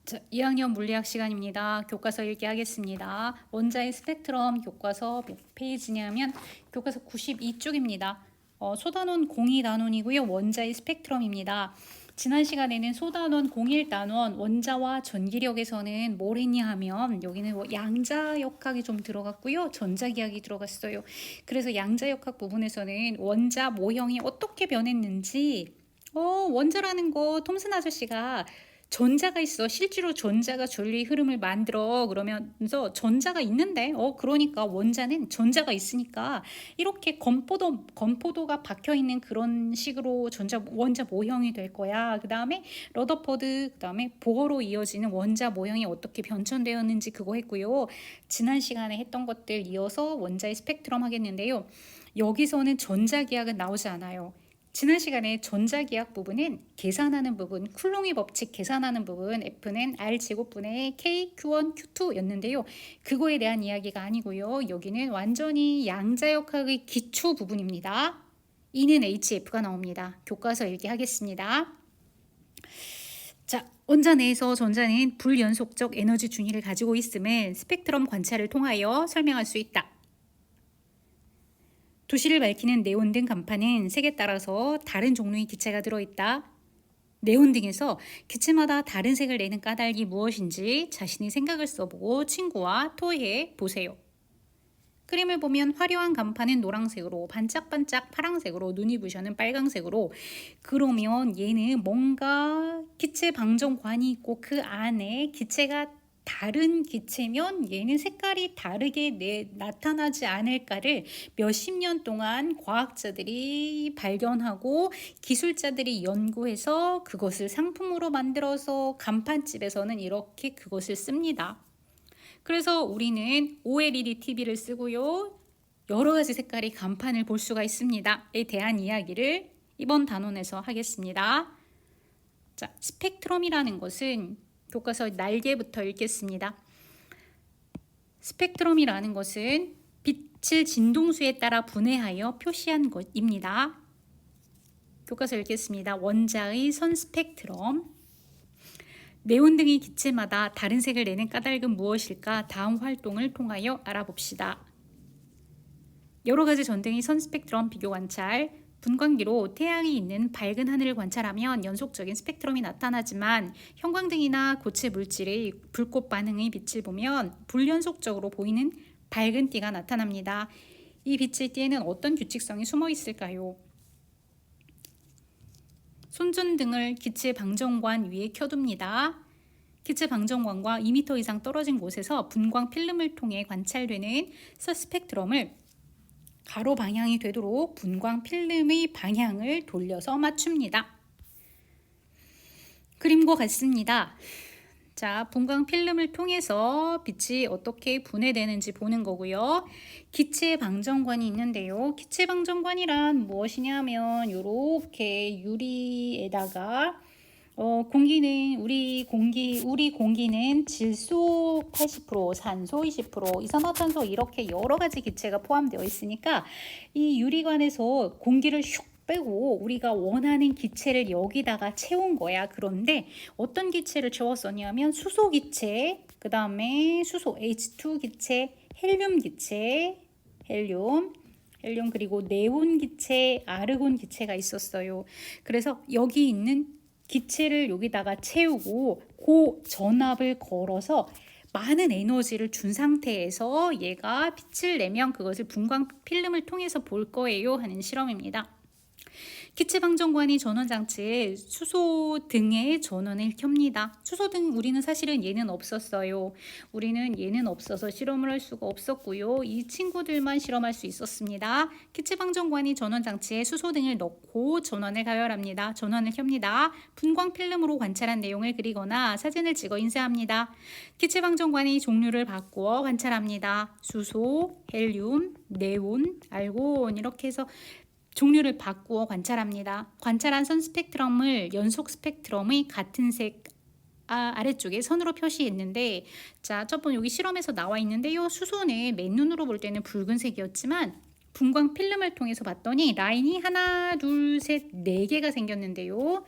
자, 2학년 물리학 시간입니다. 교과서 읽기 하겠습니다. 원자의 스펙트럼 교과서 몇 페이지냐면 교과서 92쪽입니다. 소단원 02단원이고요. 원자의 스펙트럼입니다. 지난 시간에는 소단원 01단원 원자와 전기력에서는 뭘 했냐 하면 여기는 양자역학이 좀 들어갔고요. 전자기학이 들어갔어요. 그래서 양자역학 부분에서는 원자 모형이 어떻게 변했는지 원자라는 거 톰슨 아저씨가 전자가 있어. 실제로 전자가 전류의 흐름을 만들어. 그러면서 전자가 있는데, 그러니까 원자는 전자가 있으니까 이렇게 건포도가 박혀 있는 그런 식으로 원자 모형이 될 거야. 그 다음에 러더퍼드, 그 다음에 보어로 이어지는 원자 모형이 어떻게 변천되었는지 그거 했고요. 지난 시간에 했던 것들 이어서 원자의 스펙트럼 하겠는데요. 여기서는 전자기학은 나오지 않아요. 지난 시간에 전자기학 부분은 계산하는 부분, 쿨롱의 법칙 계산하는 부분, F는 R제곱분의 K, Q1, Q2였는데요. 그거에 대한 이야기가 아니고요. 여기는 완전히 양자역학의 기초 부분입니다. E는 HF가 나옵니다. 교과서 읽기 하겠습니다. 자, 원자 내에서 전자는 불연속적 에너지 준위를 가지고 있음을 스펙트럼 관찰을 통하여 설명할 수 있다. 도시를 밝히는 네온등 간판은 색에 따라서 다른 종류의 기체가 들어있다. 네온등에서 기체마다 다른 색을 내는 까닭이 무엇인지 자신의 생각을 써보고 친구와 토의해 보세요. 그림을 보면 화려한 간판은 노란색으로, 반짝반짝 파란색으로, 눈이 부셔는 빨강색으로. 그러면 얘는 뭔가 기체 방정관이 있고 그 안에 기체가 다른 기체면 얘는 색깔이 다르게 나타나지 않을까를 몇십 년 동안 과학자들이 발견하고 기술자들이 연구해서 그것을 상품으로 만들어서 간판집에서는 이렇게 그것을 씁니다. 그래서 우리는 OLED TV를 쓰고요. 여러 가지 색깔의 간판을 볼 수가 있습니다.에 대한 이야기를 이번 단원에서 하겠습니다. 자, 스펙트럼이라는 것은 교과서 날개부터 읽겠습니다. 스펙트럼이라는 것은 빛을 진동수에 따라 분해하여 표시한 것입니다. 교과서 읽겠습니다. 원자의 선 스펙트럼. 네온등의 기체마다 다른 색을 내는 까닭은 무엇일까? 다음 활동을 통하여 알아봅시다. 여러 가지 전등의 선 스펙트럼 비교 관찰. 분광기로 태양이 있는 밝은 하늘을 관찰하면 연속적인 스펙트럼이 나타나지만 형광등이나 고체 물질의 불꽃 반응의 빛을 보면 불연속적으로 보이는 밝은 띠가 나타납니다. 이 빛의 띠에는 어떤 규칙성이 숨어 있을까요? 손전등을 기체 방정관 위에 켜둡니다. 기체 방정관과 2m 이상 떨어진 곳에서 분광 필름을 통해 관찰되는 스펙트럼을 가로 방향이 되도록 분광 필름의 방향을 돌려서 맞춥니다. 그림과 같습니다. 자, 분광 필름을 통해서 빛이 어떻게 분해되는지 보는 거고요. 기체 방정관이 있는데요. 기체 방정관이란 무엇이냐면 이렇게 유리에다가 공기는 우리 공기는 질소 80%, 산소 20%, 이산화탄소 이렇게 여러 가지 기체가 포함되어 있으니까 이 유리관에서 공기를 슉 빼고 우리가 원하는 기체를 여기다가 채운 거야. 그런데 어떤 기체를 채웠었냐면 수소 기체, 그 다음에 수소 H2 기체, 헬륨 기체, 헬륨 그리고 네온 기체, 아르곤 기체가 있었어요. 그래서 여기 있는 기체를 여기다가 채우고 그 전압을 걸어서 많은 에너지를 준 상태에서 얘가 빛을 내면 그것을 분광 필름을 통해서 볼 거예요 하는 실험입니다. 기체 방정관이 전원장치에 수소등의 전원을 켭니다. 수소등 우리는 사실은 얘는 없었어요. 우리는 얘는 없어서 실험을 할 수가 없었고요. 이 친구들만 실험할 수 있었습니다. 기체 방정관이 전원장치에 수소등을 넣고 전원을 가열합니다. 전원을 켭니다. 분광 필름으로 관찰한 내용을 그리거나 사진을 찍어 인쇄합니다. 기체 방정관이 종류를 바꾸어 관찰합니다. 수소, 헬륨, 네온, 알곤 이렇게 해서 종류를 바꾸어 관찰합니다. 관찰한 선 스펙트럼을 연속 스펙트럼의 같은 색 아래쪽에 선으로 표시했는데, 자, 첫 번째 여기 실험에서 나와 있는데요. 수소는 맨눈으로 볼 때는 붉은색이었지만 분광 필름을 통해서 봤더니 라인이 하나, 둘, 셋, 네 개가 생겼는데요.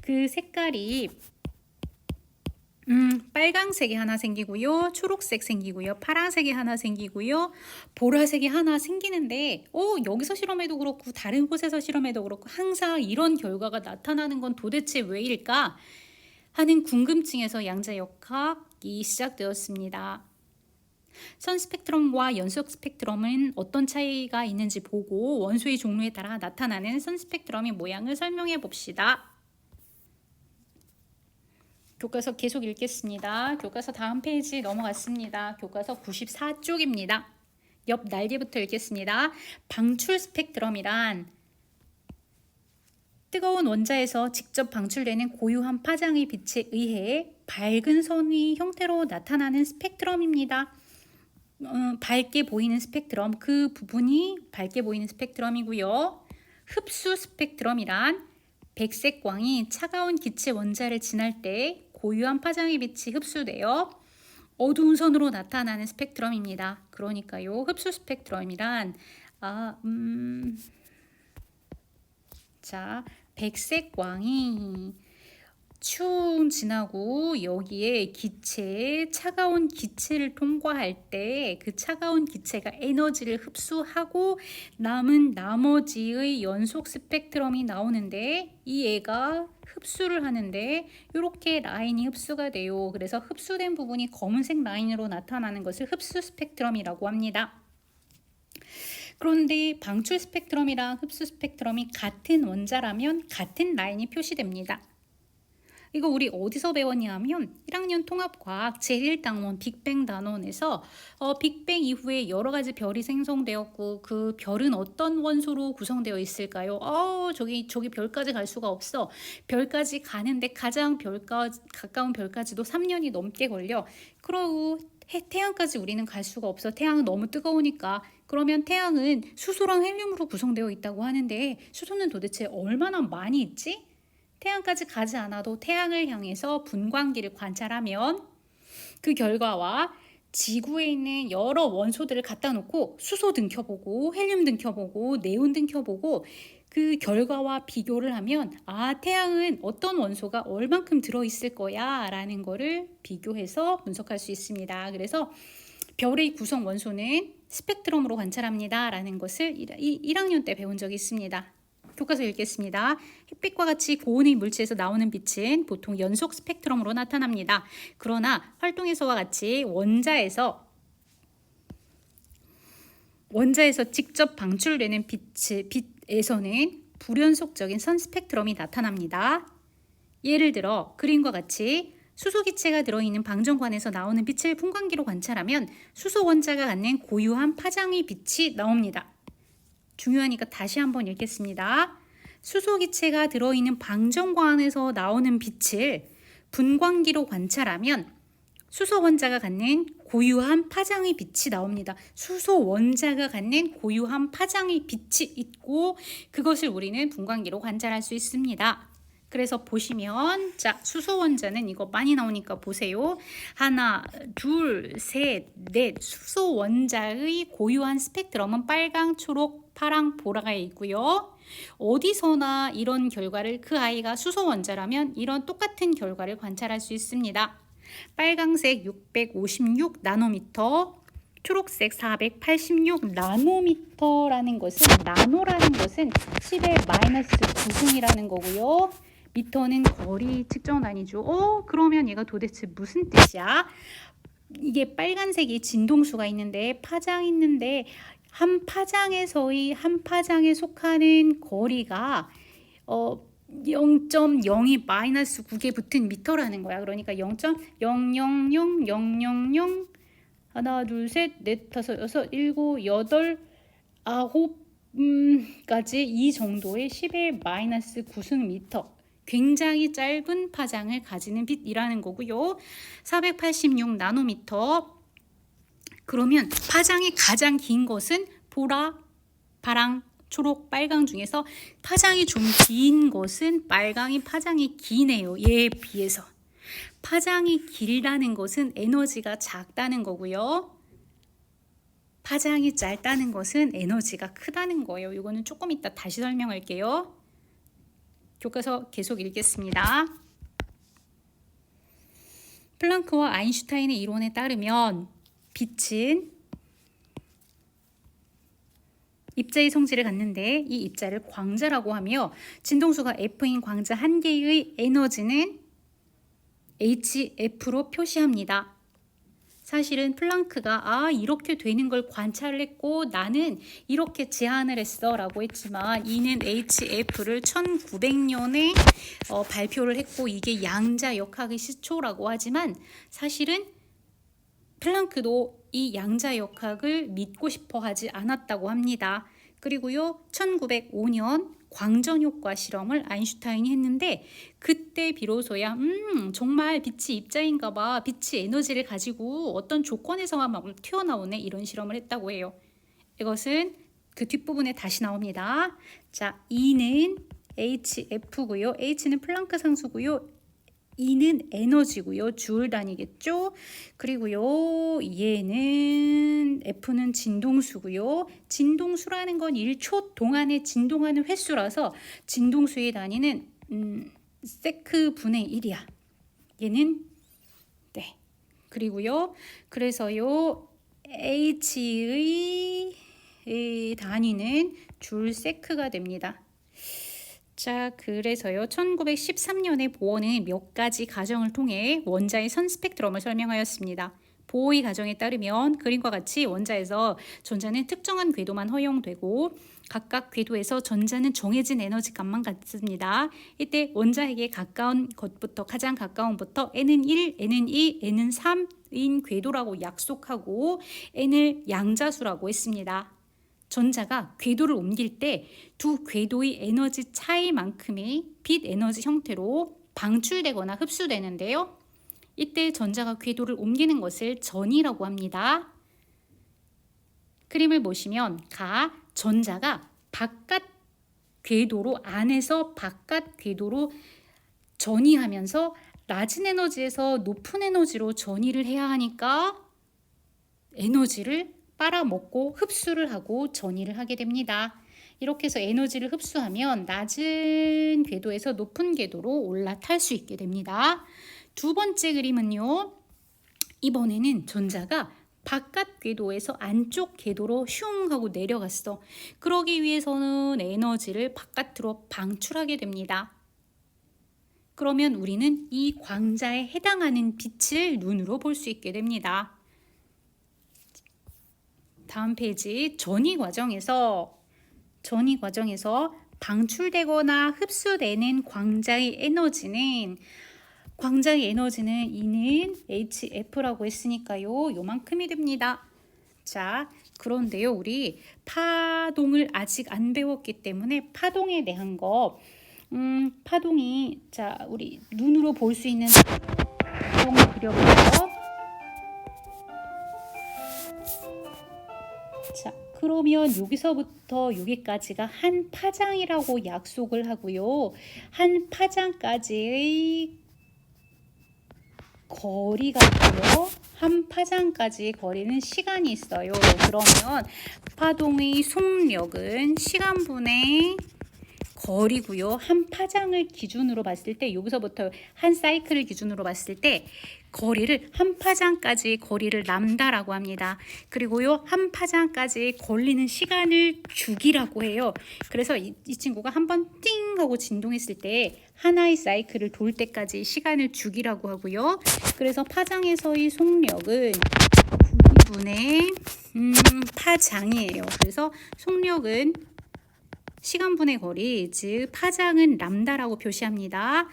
그 색깔이 빨강색이 하나 생기고요. 초록색 생기고요. 파란색이 하나 생기고요. 보라색이 하나 생기는데 여기서 실험해도 그렇고 다른 곳에서 실험해도 그렇고 항상 이런 결과가 나타나는 건 도대체 왜일까 하는 궁금증에서 양자역학이 시작되었습니다. 선 스펙트럼과 연속 스펙트럼은 어떤 차이가 있는지 보고 원소의 종류에 따라 나타나는 선 스펙트럼의 모양을 설명해 봅시다. 교과서 계속 읽겠습니다. 교과서 다음 페이지 넘어갔습니다. 교과서 94쪽입니다. 옆 날개부터 읽겠습니다. 방출 스펙트럼이란 뜨거운 원자에서 직접 방출되는 고유한 파장의 빛에 의해 밝은 선의 형태로 나타나는 스펙트럼입니다. 밝게 보이는 스펙트럼, 그 부분이 밝게 보이는 스펙트럼이고요. 흡수 스펙트럼이란 백색 광이 차가운 기체 원자를 지날 때 고유한 파장의 빛이 흡수되어 어두운 선으로 나타나는 스펙트럼입니다. 그러니까요, 흡수 스펙트럼이란 백색 광이 쭉 지나고 여기에 차가운 기체를 통과할 때 그 차가운 기체가 에너지를 흡수하고 남은 나머지의 연속 스펙트럼이 나오는데 이 애가 흡수를 하는데 이렇게 라인이 흡수가 돼요. 그래서 흡수된 부분이 검은색 라인으로 나타나는 것을 흡수 스펙트럼이라고 합니다. 그런데 방출 스펙트럼이랑 흡수 스펙트럼이 같은 원자라면 같은 라인이 표시됩니다. 이거 우리 어디서 배웠냐 하면 1학년 통합과학 제1단원 빅뱅 단원에서 빅뱅 이후에 여러 가지 별이 생성되었고 그 별은 어떤 원소로 구성되어 있을까요? 저기 별까지 갈 수가 없어. 별까지 가는데 가장 가까운 별까지도 3년이 넘게 걸려. 그러고 태양까지 우리는 갈 수가 없어. 태양은 너무 뜨거우니까. 그러면 태양은 수소랑 헬륨으로 구성되어 있다고 하는데 수소는 도대체 얼마나 많이 있지? 태양까지 가지 않아도 태양을 향해서 분광기를 관찰하면 그 결과와 지구에 있는 여러 원소들을 갖다 놓고 수소 등 켜보고 헬륨 등 켜보고 네온 등 켜보고 그 결과와 비교를 하면 태양은 어떤 원소가 얼만큼 들어있을 거야 라는 거를 비교해서 분석할 수 있습니다. 그래서 별의 구성 원소는 스펙트럼으로 관찰합니다 라는 것을 1학년 때 배운 적이 있습니다. 교과서 읽겠습니다. 햇빛과 같이 고온의 물체에서 나오는 빛은 보통 연속 스펙트럼으로 나타납니다. 그러나 활동에서와 같이 원자에서 직접 방출되는 빛에서는 불연속적인 선 스펙트럼이 나타납니다. 예를 들어 그림과 같이 수소 기체가 들어있는 방정관에서 나오는 빛을 분광기로 관찰하면 수소 원자가 갖는 고유한 파장의 빛이 나옵니다. 중요하니까 다시 한번 읽겠습니다. 수소 기체가 들어있는 방정관에서 나오는 빛을 분광기로 관찰하면 수소 원자가 갖는 고유한 파장의 빛이 나옵니다. 수소 원자가 갖는 고유한 파장의 빛이 있고 그것을 우리는 분광기로 관찰할 수 있습니다. 그래서 보시면 수소 원자는 이거 많이 나오니까 보세요. 하나, 둘, 셋, 넷. 수소 원자의 고유한 스펙트럼은 빨강, 초록, 파랑, 보라가 있고요. 어디서나 이런 결과를 그 아이가 수소 원자라면 이런 똑같은 결과를 관찰할 수 있습니다. 빨강색 656 나노미터, 초록색 486 나노미터라는 것은 나노라는 것은 10의 마이너스 9승이라는 거고요. 미터는 거리 측정 단위죠. 그러면 얘가 도대체 무슨 뜻이야? 이게 빨간색이 진동수가 있는데 파장이 있는데 한 파장에 속하는 거리가 0.02 마이너스 9개 붙은 미터라는 거야. 그러니까 0.000000 하나 둘셋넷 다섯 여섯 일곱 여덟 아홉까지 이 정도의 10의 마이너스 9승 미터. 굉장히 짧은 파장을 가지는 빛이라는 거고요. 486 나노미터. 그러면 파장이 가장 긴 것은 보라, 파랑, 초록, 빨강 중에서 파장이 좀 긴 것은 빨강이 파장이 기네요. 얘에 비해서. 파장이 길다는 것은 에너지가 작다는 거고요. 파장이 짧다는 것은 에너지가 크다는 거예요. 이거는 조금 이따 다시 설명할게요. 교과서 계속 읽겠습니다. 플랑크와 아인슈타인의 이론에 따르면 빛은 입자의 성질을 갖는데 이 입자를 광자라고 하며 진동수가 F인 광자 한 개의 에너지는 HF로 표시합니다. 사실은 플랑크가 이렇게 되는 걸 관찰을 했고 나는 이렇게 제안을 했어 라고 했지만 이는 HF를 1900년에 발표를 했고 이게 양자역학의 시초라고 하지만 사실은 플랑크도 이 양자역학을 믿고 싶어 하지 않았다고 합니다. 그리고요 1905년 광전효과 실험을 아인슈타인이 했는데 그때 비로소야 정말 빛이 입자인가 봐, 빛이 에너지를 가지고 어떤 조건에서만 튀어나오네 이런 실험을 했다고 해요. 이것은 그 뒷부분에 다시 나옵니다. 자, E는 HF고요. H는 플랑크 상수고요. E는 에너지고요. 주울 단위겠죠. 그리고요 얘는 F는 진동수고요. 진동수라는 건 1초 동안에 진동하는 횟수라서 진동수의 단위는 세크 분의 1이야. 얘는 네. 그리고요 그래서요 H의 단위는 줄 세크가 됩니다. 자, 그래서요 1913년에 보어는 몇 가지 가정을 통해 원자의 선 스펙트럼을 설명하였습니다. 보어의 가정에 따르면 그림과 같이 원자에서 전자는 특정한 궤도만 허용되고 각각 궤도에서 전자는 정해진 에너지 값만 갖습니다. 이때 원자에게 가까운 것부터 가장 가까운부터 n은 1, n은 2, n은 3인 궤도라고 약속하고 n을 양자수라고 했습니다. 전자가 궤도를 옮길 때 두 궤도의 에너지 차이만큼의 빛 에너지 형태로 방출되거나 흡수되는데요. 이때 전자가 궤도를 옮기는 것을 전이라고 합니다. 그림을 보시면 전자가 바깥 궤도로 안에서 바깥 궤도로 전이하면서 낮은 에너지에서 높은 에너지로 전이를 해야 하니까 에너지를 빨아먹고 흡수를 하고 전이를 하게 됩니다. 이렇게 해서 에너지를 흡수하면 낮은 궤도에서 높은 궤도로 올라탈 수 있게 됩니다. 두 번째 그림은요. 이번에는 전자가 바깥 궤도에서 안쪽 궤도로 슝 하고 내려갔어. 그러기 위해서는 에너지를 바깥으로 방출하게 됩니다. 그러면 우리는 이 광자에 해당하는 빛을 눈으로 볼 수 있게 됩니다. 다음 페이지 전이 과정에서 방출되거나 흡수되는 광자의 에너지는 E는 HF라고 했으니까요. 요만큼이 됩니다. 자, 그런데요. 우리 파동을 아직 안 배웠기 때문에 파동에 대한 거 파동이 우리 눈으로 볼 수 있는 파동을 그려볼게요. 자, 그러면 여기서부터 여기까지가 한 파장이라고 약속을 하고요. 한 파장까지의 거리가 있고요. 한 파장까지 거리는 시간이 있어요. 그러면 파동의 속력은 시간분의 거리고요. 한 파장을 기준으로 봤을 때 여기서부터 한 사이클을 기준으로 봤을 때 거리를 한 파장까지 거리를 람다라고 합니다. 그리고요. 한 파장까지 걸리는 시간을 주기라고 해요. 그래서 이 친구가 한번 띵 하고 진동했을 때 하나의 사이클을 돌 때까지 시간을 주기라고 하고요. 그래서 파장에서의 속력은 구기분의 파장이에요. 그래서 속력은 시간분의 거리, 즉 파장은 람다라고 표시합니다.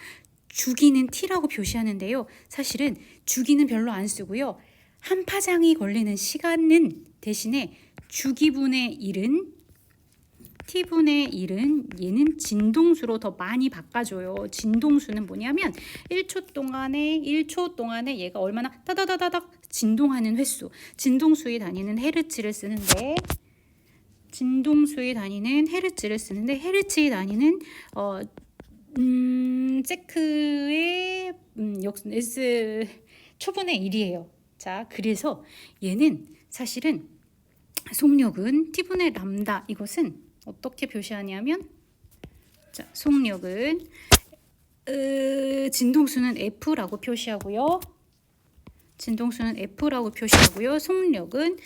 주기는 t라고 표시하는데요. 사실은 주기는 별로 안 쓰고요. 한 파장이 걸리는 시간은 대신에 주기분의 1은 t분의 1은 얘는 진동수로 더 많이 바꿔줘요. 진동수는 뭐냐면 1초 동안에 얘가 얼마나 따다다다닥 진동하는 횟수, 진동수의 단위는 헤르츠를 쓰는데 헤르츠의 단위는 세크의 S 초분의 1이에요. 자, 그래서 얘는 사실은 속력은 t분의 람다. 이것은 어떻게 표시하냐면 속력은 진동수는 F라고 표시하고요. 진동수는 F라고 표시하고요. 속력은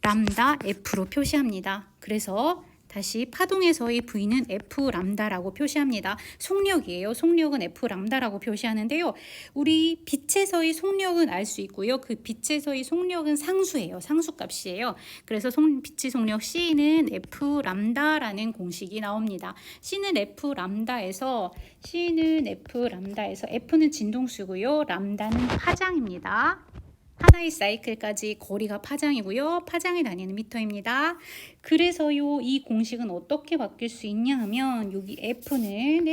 람다 F로 표시합니다. 그래서 다시 파동에서의 V는 F 람다라고 표시합니다. 속력이에요. 속력은 F 람다라고 표시하는데요. 우리 빛에서의 속력은 알 수 있고요. 그 빛에서의 속력은 상수예요. 상수값이에요. 그래서 빛의 속력 C는 F 람다라는 공식이 나옵니다. C는 F 람다에서 F는 진동수고요. 람다는 파장입니다. 하나의 사이클까지 거리가 파장이고요. 파장이 다니는 미터입니다. 그래서요, 이 공식은 어떻게 바뀔 수 있냐 하면 여기 F는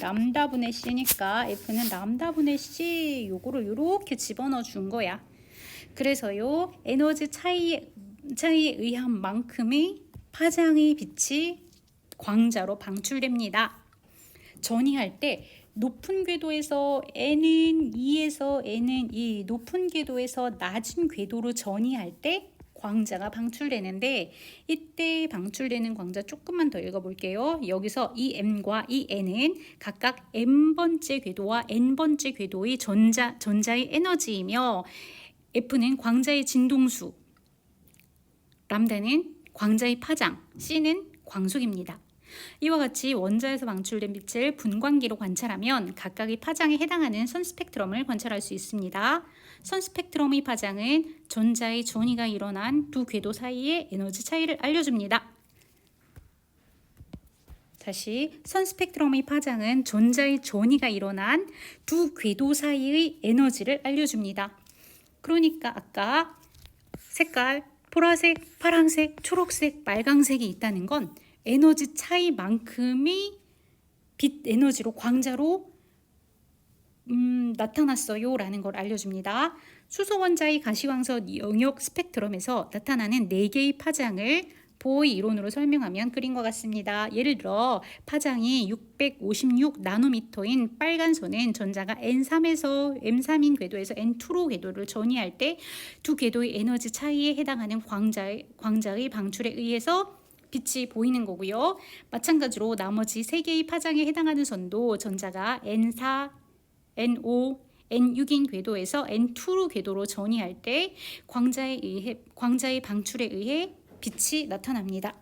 람다분의 C니까 F는 람다분의 C 요거를 이렇게 집어넣어 준 거야. 그래서요, 에너지 차이에 의한 만큼의 파장의 빛이 광자로 방출됩니다. 전이할 때 높은 궤도에서 N은 2에서 N은 2, 높은 궤도에서 낮은 궤도로 전이할 때 광자가 방출되는데 이때 방출되는 광자 조금만 더 읽어볼게요. 여기서 이 M과 이 N은 각각 M번째 궤도와 N번째 궤도의 전자의 에너지이며 F는 광자의 진동수, 람다는 광자의 파장, C는 광속입니다. 이와 같이 원자에서 방출된 빛을 분광기로 관찰하면 각각의 파장에 해당하는 선 스펙트럼을 관찰할 수 있습니다. 선 스펙트럼의 파장은 전자의 전이가 일어난 두 궤도 사이의 에너지 차이를 알려줍니다. 다시 선 스펙트럼의 파장은 전자의 전이가 일어난 두 궤도 사이의 에너지를 알려줍니다. 그러니까 아까 색깔 보라색, 파란색, 초록색, 빨강색이 있다는 건 에너지 차이만큼의 빛 에너지로 광자로 나타났어요 라는 걸 알려줍니다. 수소원자의 가시광선 영역 스펙트럼에서 나타나는 4개의 파장을 보어의 이론으로 설명하면 그림과 같습니다. 예를 들어 파장이 656 나노미터인 빨간 선은 전자가 N3에서 M3인 궤도에서 N2로 궤도를 전이할 때 두 궤도의 에너지 차이에 해당하는 광자의 방출에 의해서 빛이 보이는 거고요. 마찬가지로 나머지 3개의 파장에 해당하는 선도 전자가 N4, N5, N6인 궤도에서 N2로 궤도로 전이할 때 광자의 방출에 의해 빛이 나타납니다.